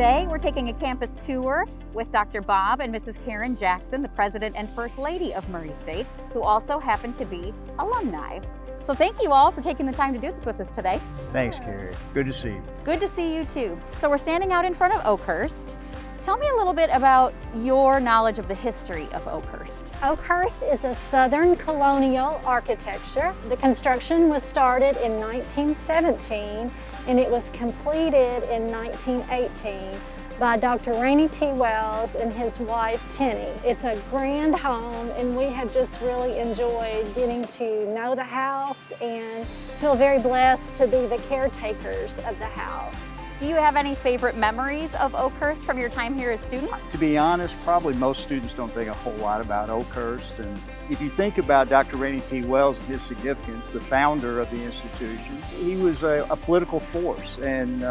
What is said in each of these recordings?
Today, we're taking a campus tour with Dr. Bob and Mrs. Karen Jackson, the President and First Lady of Murray State, who also happen to be alumni. So thank you all for taking the time to do this with us today. Thanks, Carrie. Good to see you. Good to see you too. So we're standing out in front of Oakhurst. Tell me a little bit about your knowledge of the history of Oakhurst. Oakhurst is a Southern colonial architecture. The construction was started in 1917 and it was completed in 1918 by Dr. Rainey Wells and his wife, Tenny. It's a grand home and we have just really enjoyed getting to know the house and feel very blessed to be the caretakers of the house. Do you have any favorite memories of Oakhurst from your time here as students? To be honest, probably most students don't think a whole lot about Oakhurst. And if you think about Dr. Rainey Wells and his significance, the founder of the institution, he was a political force. And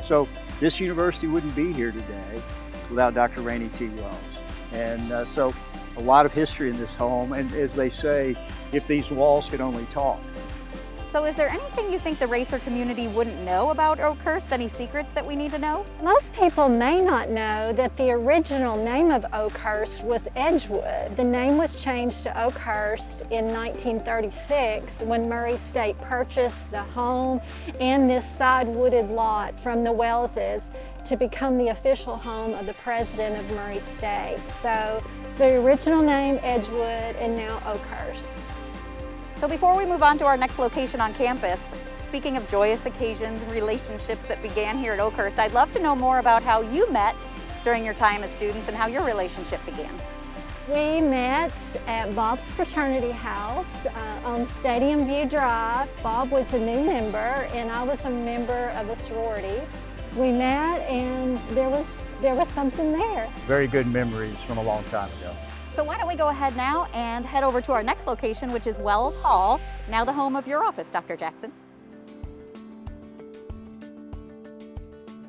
so this university wouldn't be here today without Dr. Rainey Wells. And so a lot of history in this home. And as they say, if these walls could only talk. So is there anything you think the racer community wouldn't know about Oakhurst? Any secrets that we need to know? Most people may not know that the original name of Oakhurst was Edgewood. The name was changed to Oakhurst in 1936 when Murray State purchased the home and this side wooded lot from the Wellses to become the official home of the president of Murray State. So the original name Edgewood and now Oakhurst. So before we move on to our next location on campus, speaking of joyous occasions and relationships that began here at Oakhurst, I'd love to know more about how you met during your time as students and how your relationship began. We met at Bob's fraternity house on Stadium View Drive. Bob was a new member and I was a member of a sorority. We met and there was something there. Very good memories from a long time ago. So why don't we go ahead now and head over to our next location, which is Wells Hall, now the home of your office, Dr. Jackson.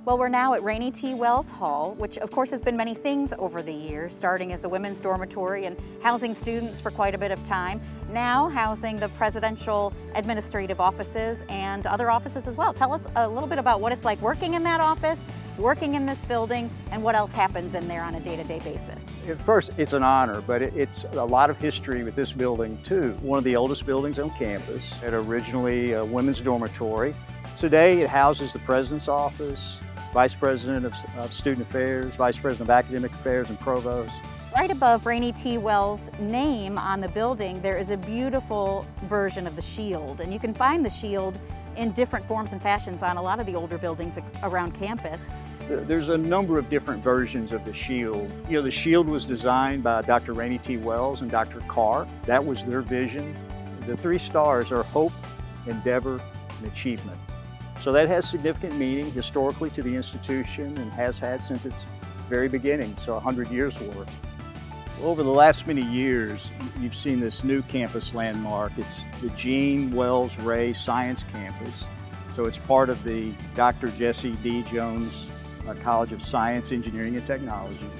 Well, we're now at Rainey Wells Hall, which of course has been many things over the years, starting as a women's dormitory and housing students for quite a bit of time, now housing the presidential administrative offices and other offices as well. Tell us a little bit about what it's like working in that office, working in this building, and what else happens in there on a day-to-day basis. At first, it's an honor, but it's a lot of history with this building too. One of the oldest buildings on campus. It originally a women's dormitory. Today, it houses the president's office, Vice President of Student Affairs, Vice President of Academic Affairs, and Provost. Right above Rainey Wells' name on the building, there is a beautiful version of the shield, and you can find the shield in different forms and fashions on a lot of the older buildings around campus. There's a number of different versions of the shield. You know, the shield was designed by Dr. Rainey Wells and Dr. Carr. That was their vision. The three stars are hope, endeavor, and achievement. So that has significant meaning historically to the institution and has had since its very beginning, so 100 years worth. Over the last many years, you've seen this new campus landmark. It's the Gene Wells Ray Science Campus. So it's part of the Dr. Jesse D. Jones College of Science, Engineering, and Technology.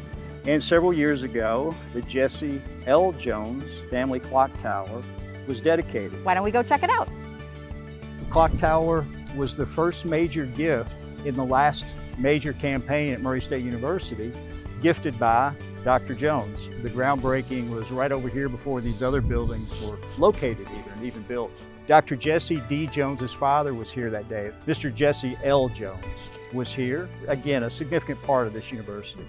And several years ago, the Jesse L. Jones Family Clock Tower was dedicated. Why don't we go check it out? The clock tower was the first major gift in the last major campaign at Murray State University, gifted by Dr. Jones. The groundbreaking was right over here before these other buildings were located even built. Dr. Jesse D. Jones's father was here that day. Mr. Jesse L. Jones was here. Again, a significant part of this university.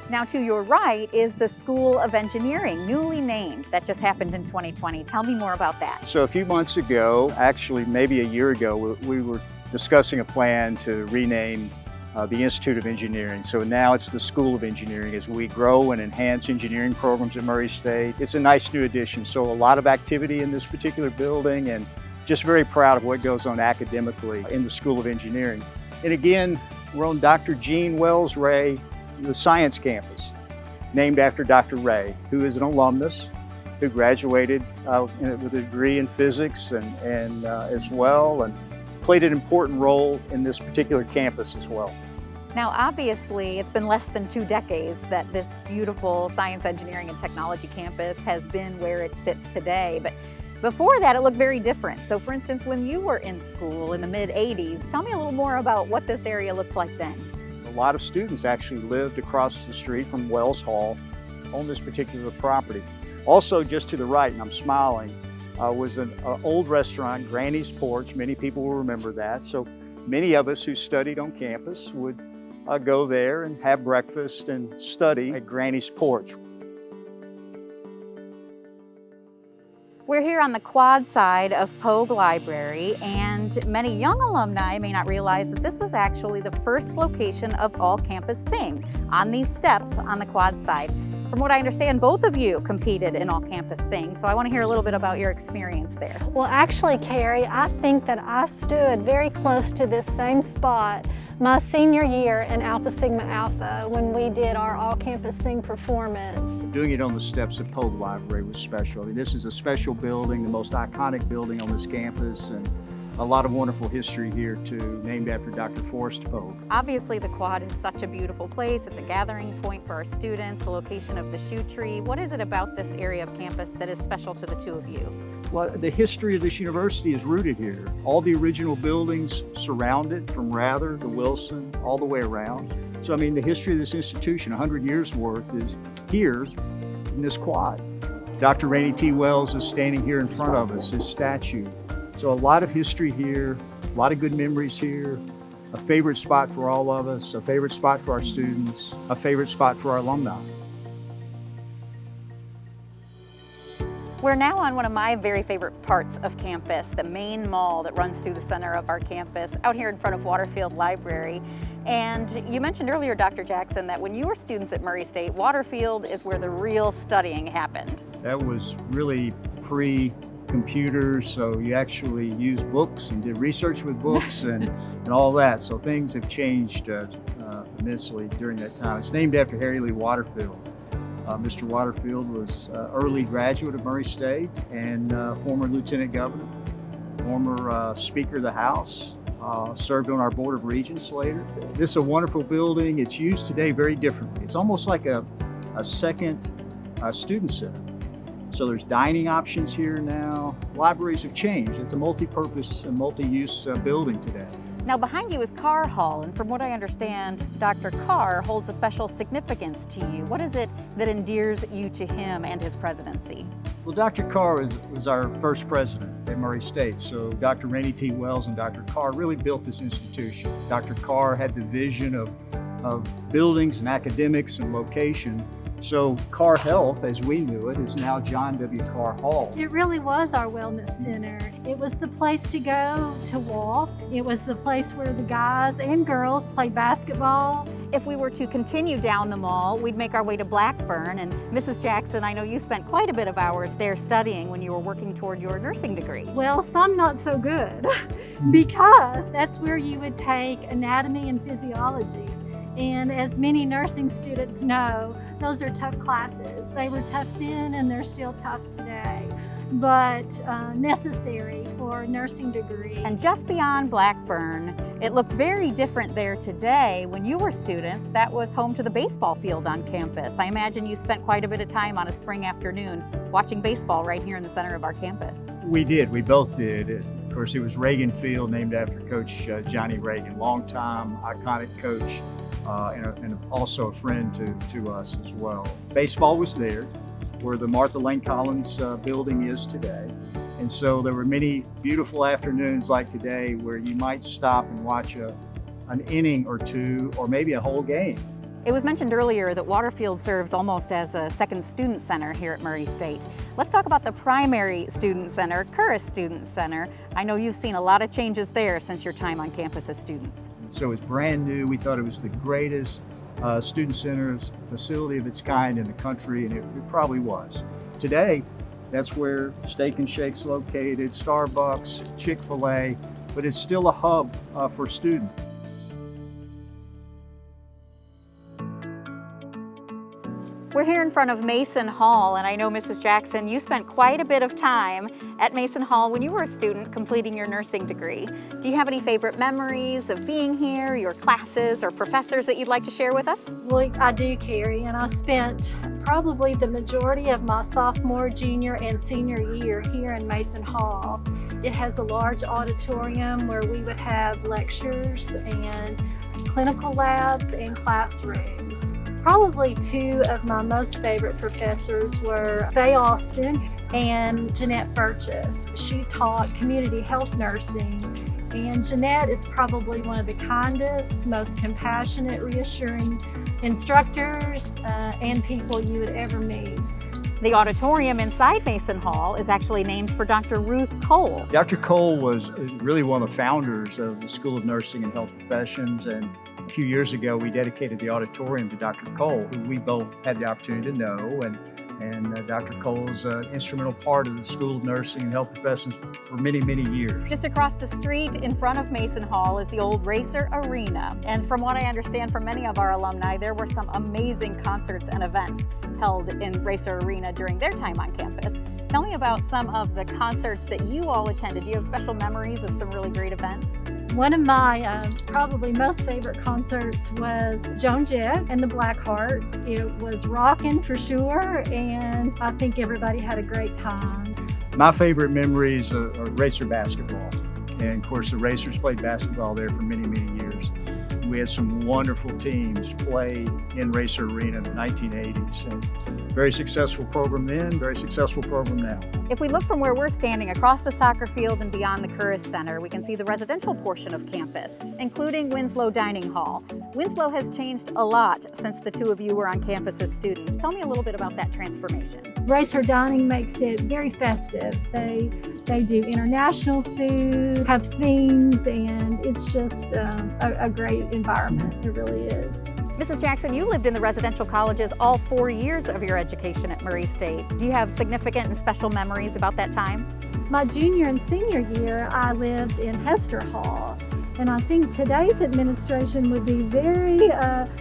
Now to your right is the School of Engineering, newly named. That just happened in 2020. Tell me more about that. So a few months ago, actually maybe a year ago, we were discussing a plan to rename the Institute of Engineering. So now it's the School of Engineering as we grow and enhance engineering programs at Murray State. It's a nice new addition. So a lot of activity in this particular building and just very proud of what goes on academically in the School of Engineering. And again, we're on Dr. Gene Wells Ray, the science campus, named after Dr. Ray, who is an alumnus who graduated with a degree in physics and as well, and played an important role in this particular campus as well. Now, obviously, it's been less than 2 decades that this beautiful science, engineering, and technology campus has been where it sits today. But before that, it looked very different. So for instance, when you were in school in the mid-'80s, tell me a little more about what this area looked like then. A lot of students actually lived across the street from Wells Hall on this particular property. Also, just to the right, and I'm smiling, was an old restaurant, Granny's Porch. Many people will remember that. So many of us who studied on campus would go there and have breakfast and study at Granny's Porch. We're here on the quad side of Pogue Library, and many young alumni may not realize that this was actually the first location of All Campus Sing, on these steps on the quad side. From what I understand, both of you competed in All Campus Sing, so I want to hear a little bit about your experience there. Well, actually, Carrie, I think that I stood very close to this same spot my senior year in Alpha Sigma Alpha when we did our All Campus Sing performance. Doing it on the steps at Pogue Library was special. I mean, this is a special building, the most iconic building on this campus, and a lot of wonderful history here too, named after Dr. Forrest Pogue. Obviously, the quad is such a beautiful place. It's a gathering point for our students, the location of the shoe tree. What is it about this area of campus that is special to the two of you? Well, the history of this university is rooted here. All the original buildings surround it, from Rather to Wilson, all the way around. So, I mean, the history of this institution, 100 years worth, is here in this quad. Dr. Rainey T. Wells is standing here in front of us, his statue. So a lot of history here, a lot of good memories here, a favorite spot for all of us, a favorite spot for our students, a favorite spot for our alumni. We're now on one of my very favorite parts of campus, the main mall that runs through the center of our campus, out here in front of Waterfield Library. And you mentioned earlier, Dr. Jackson, that when you were students at Murray State, Waterfield is where the real studying happened. That was really pre-computers, so you actually used books and did research with books and all that. So things have changed immensely during that time. It's named after Harry Lee Waterfield. Mr. Waterfield was early graduate of Murray State and former lieutenant governor, former Speaker of the House, served on our Board of Regents later. This is a wonderful building. It's used today very differently. It's almost like a second student center. So there's dining options here now. Libraries have changed. It's a multi-purpose and multi-use building today. Now behind you is Carr Hall, and from what I understand, Dr. Carr holds a special significance to you. What is it that endears you to him and his presidency? Well, Dr. Carr was our first president at Murray State, so Dr. Rainey T. Wells and Dr. Carr really built this institution. Dr. Carr had the vision of buildings and academics and location. So Carr Health, as we knew it, is now John W. Carr Hall. It really was our wellness center. It was the place to go to walk. It was the place where the guys and girls played basketball. If we were to continue down the mall, we'd make our way to Blackburn. And Mrs. Jackson, I know you spent quite a bit of hours there studying when you were working toward your nursing degree. Well, some not so good, because that's where you would take anatomy and physiology. And as many nursing students know, those are tough classes. They were tough then and they're still tough today, but necessary for a nursing degree. And just beyond Blackburn, it looks very different there today. When you were students, that was home to the baseball field on campus. I imagine you spent quite a bit of time on a spring afternoon watching baseball right here in the center of our campus. We did, we both did. Of course, it was Reagan Field, named after Coach Johnny Reagan, longtime iconic coach. And also a friend to us as well. Baseball was there, where the Martha Lane Collins building is today. And so there were many beautiful afternoons like today where you might stop and watch an inning or two, or maybe a whole game. It was mentioned earlier that Waterfield serves almost as a second student center here at Murray State. Let's talk about the primary student center, Curris Student Center. I know you've seen a lot of changes there since your time on campus as students. So it's brand new. We thought it was the greatest student center facility of its kind in the country, and it probably was. Today, that's where Steak and Shake's located, Starbucks, Chick-fil-A, but it's still a hub for students. We're here in front of Mason Hall, and I know, Mrs. Jackson, you spent quite a bit of time at Mason Hall when you were a student completing your nursing degree. Do you have any favorite memories of being here, your classes or professors that you'd like to share with us? Well, I do, Carrie, and I spent probably the majority of my sophomore, junior, and senior year here in Mason Hall. It has a large auditorium where we would have lectures and clinical labs and classrooms. Probably two of my most favorite professors were Faye Austin and Jeanette Furchess. She taught community health nursing, and Jeanette is probably one of the kindest, most compassionate, reassuring instructors and people you would ever meet. The auditorium inside Mason Hall is actually named for Dr. Ruth Cole. Dr. Cole was really one of the founders of the School of Nursing and Health Professions, and a few years ago we dedicated the auditorium to Dr. Cole, who we both had the opportunity to know, and Dr. Cole is an instrumental part of the School of Nursing and Health Professions for many, many years. Just across the street in front of Mason Hall is the old Racer Arena. And from what I understand from many of our alumni, there were some amazing concerts and events held in Racer Arena during their time on campus. Tell me about some of the concerts that you all attended. Do you have special memories of some really great events? One of my probably most favorite concerts was Joan Jett and the Blackhearts. It was rocking for sure, and I think everybody had a great time. My favorite memories are Racer basketball. And of course the Racers played basketball there for many, many years. We had some wonderful teams play in Racer Arena in the 1980s. And very successful program then, very successful program now. If we look from where we're standing across the soccer field and beyond the Curris Center, we can see the residential portion of campus, including Winslow Dining Hall. Winslow has changed a lot since the two of you were on campus as students. Tell me a little bit about that transformation. Racer Dining makes it very festive. They do international food, have themes, and it's just a great environment. It really is. Mrs. Jackson, you lived in the residential colleges all 4 years of your education at Murray State. Do you have significant and special memories about that time? My junior and senior year, I lived in Hester Hall. And I think today's administration would be very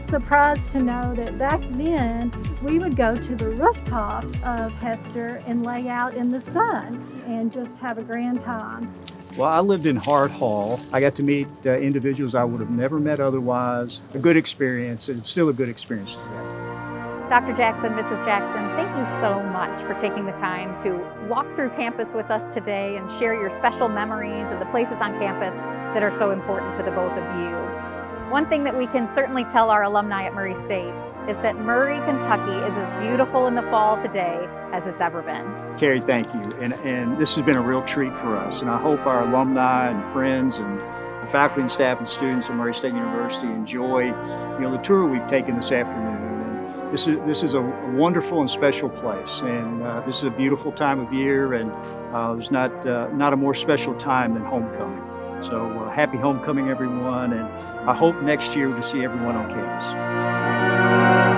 surprised to know that back then we would go to the rooftop of Hester and lay out in the sun and just have a grand time. Well, I lived in Hart Hall. I got to meet individuals I would have never met otherwise. A good experience, and it's still a good experience today. Dr. Jackson, Mrs. Jackson, thank you so much for taking the time to walk through campus with us today and share your special memories of the places on campus that are so important to the both of you. One thing that we can certainly tell our alumni at Murray State is that Murray, Kentucky is as beautiful in the fall today as it's ever been. Carrie, thank you. And this has been a real treat for us. And I hope our alumni and friends and the faculty and staff and students at Murray State University enjoy the tour we've taken this afternoon. And this is a wonderful and special place. And this is a beautiful time of year. And there's not a more special time than homecoming. So happy homecoming, everyone. And I hope next year to see everyone on campus.